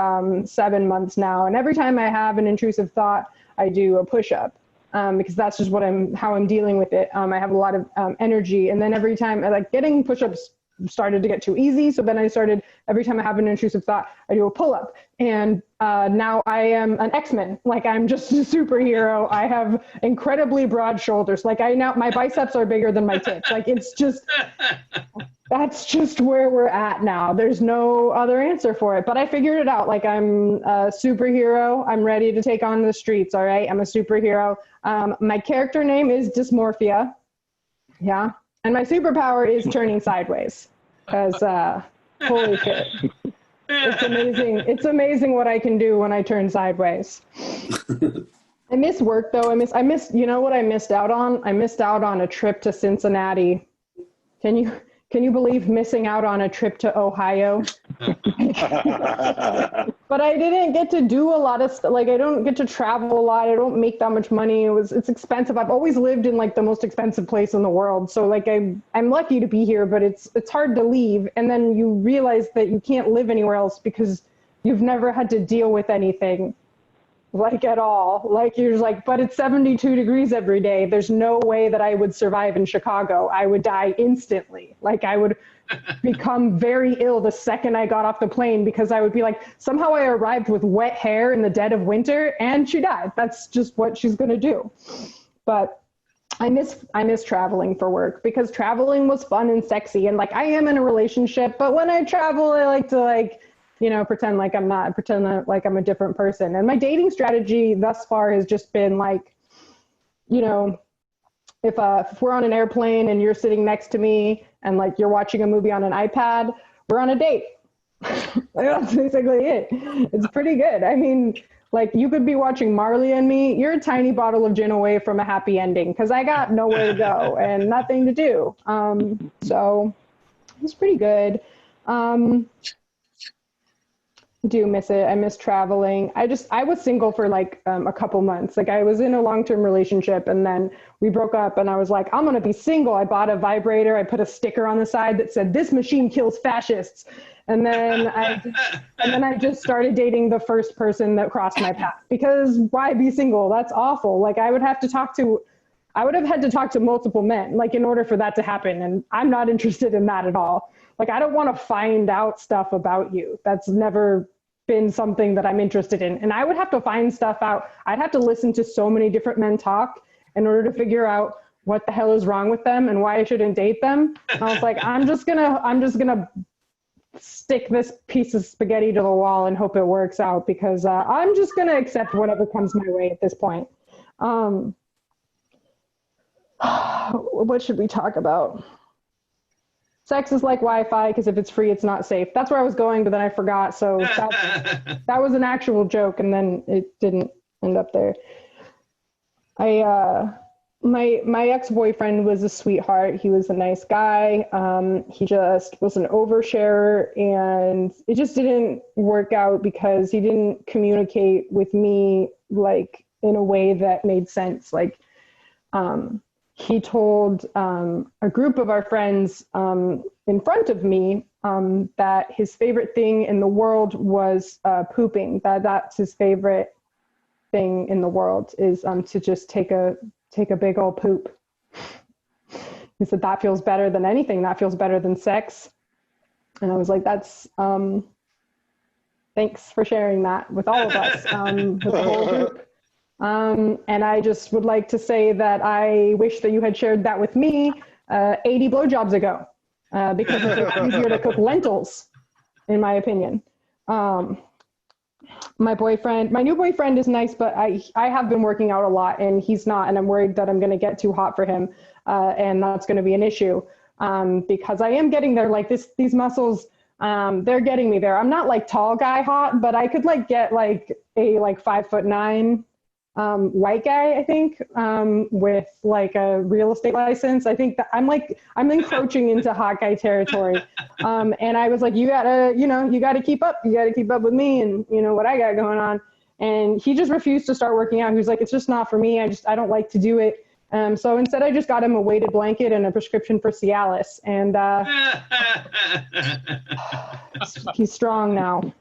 7 months now. And every time I have an intrusive thought, I do a push-up, because that's just how I'm dealing with it. I have a lot of energy, and then every time getting push-ups started to get too easy. So then I started, every time I have an intrusive thought, I do a pull-up, and now I am an X-Men. Like I'm just a superhero. I have incredibly broad shoulders. Like my biceps are bigger than my tits. Like it's just, that's just where we're at now. There's no other answer for it, but I figured it out. Like I'm a superhero. I'm ready to take on the streets. All right. I'm a superhero. My character name is Dysmorphia. Yeah. And my superpower is turning sideways, because holy shit. It's amazing. It's amazing what I can do when I turn sideways. I miss work though. I miss, what I missed out on? I missed out on a trip to Cincinnati. Can you believe missing out on a trip to Ohio? But I didn't get to do a lot of stuff. Like I don't get to travel a lot. I don't make that much money. It's expensive. I've always lived in like the most expensive place in the world. So like I'm lucky to be here, but it's hard to leave. And then you realize that you can't live anywhere else because you've never had to deal with anything like at all. Like you're just like, but it's 72 degrees every day. There's no way that I would survive in Chicago. I would die instantly. Like I would become very ill the second I got off the plane, because I would be like, somehow I arrived with wet hair in the dead of winter and she died. That's just what she's going to do. But I miss traveling for work because traveling was fun and sexy, and like I am in a relationship, but when I travel, I like to pretend like I'm not, pretend like I'm a different person. And my dating strategy thus far has just been like, if we're on an airplane and you're sitting next to me and like you're watching a movie on an iPad, we're on a date. That's basically it. It's pretty good. I mean, like you could be watching Marley and Me. You're a tiny bottle of gin away from a happy ending because I got nowhere to go and nothing to do. So it's pretty good. I do miss it. I miss traveling. I was single for like a couple months. Like I was in a long-term relationship and then we broke up and I was like, I'm going to be single. I bought a vibrator. I put a sticker on the side that said, "This machine kills fascists." And then I just started dating the first person that crossed my path because why be single? That's awful. Like I would have had to talk to multiple men like in order for that to happen. And I'm not interested in that at all. Like, I don't want to find out stuff about you. That's never been something that I'm interested in. And I would have to find stuff out. I'd have to listen to so many different men talk in order to figure out what the hell is wrong with them and why I shouldn't date them. And I was like, I'm just gonna stick this piece of spaghetti to the wall and hope it works out because I'm just gonna accept whatever comes my way at this point. What should we talk about? Sex is like Wi-Fi because if it's free, it's not safe. That's where I was going, but then I forgot. So that was an actual joke, and then it didn't end up there. My ex-boyfriend was a sweetheart. He was a nice guy. He just was an oversharer, and it just didn't work out because he didn't communicate with me like in a way that made sense. Like, he told a group of our friends in front of me that his favorite thing in the world was pooping. That's his favorite thing in the world is to just take a big old poop. He said that feels better than anything. That feels better than sex. And I was like, that's thanks for sharing that with all of us, with the whole group. And I just would like to say that I wish that you had shared that with me 80 blowjobs ago, because it's easier to cook lentils, in my opinion. My new boyfriend is nice, but I have been working out a lot and he's not, and I'm worried that I'm going to get too hot for him, and that's going to be an issue, because I am getting there. Like these muscles, they're getting me there. I'm not like tall guy hot, but I could like get like a 5'9" white guy, I think, with like a real estate license. I think that I'm encroaching into hot guy territory. And I was like, you gotta keep up. You gotta keep up with me and what I got going on. And he just refused to start working out. He was like, it's just not for me. I don't like to do it. So instead I just got him a weighted blanket and a prescription for Cialis. And he's strong now.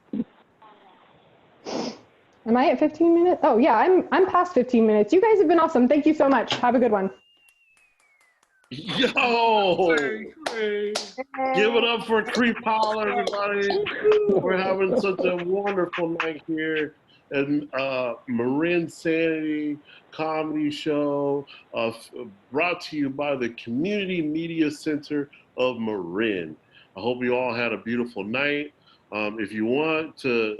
Am I at 15 minutes? Oh yeah, I'm past 15 minutes. You guys have been awesome. Thank you so much. Have a good one. Yo! Give it up for Creep Holler, everybody. We're having such a wonderful night here at marINSANITY comedy show, brought to you by the Community Media Center of Marin. I hope you all had a beautiful night. If you want to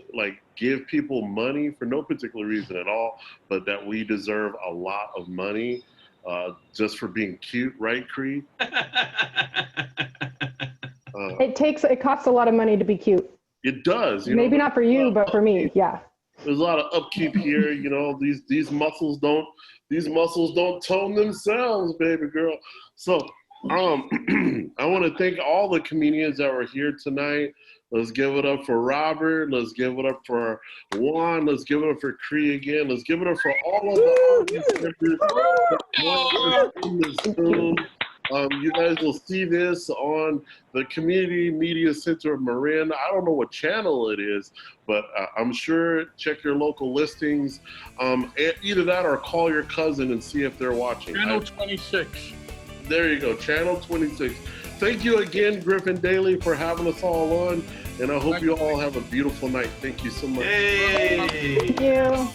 give people money for no particular reason at all, but that we deserve a lot of money just for being cute, right, Cree? It costs a lot of money to be cute. It does. Maybe not for you, but for me, yeah. There's a lot of upkeep here. These muscles don't tone themselves, baby girl. So I want to thank all the comedians that were here tonight. Let's give it up for Robert. Let's give it up for Juan. Let's give it up for Cree again. Let's give it up for all of the artists in this room. You guys will see this on the Community Media Center of Marin. I don't know what channel it is, but I'm sure check your local listings. Either that or call your cousin and see if they're watching. Channel 26. There you go, Channel 26. Thank you again, Griffin Daly, for having us all on, and I hope you all have a beautiful night. Thank you so much. Hey. Thank you.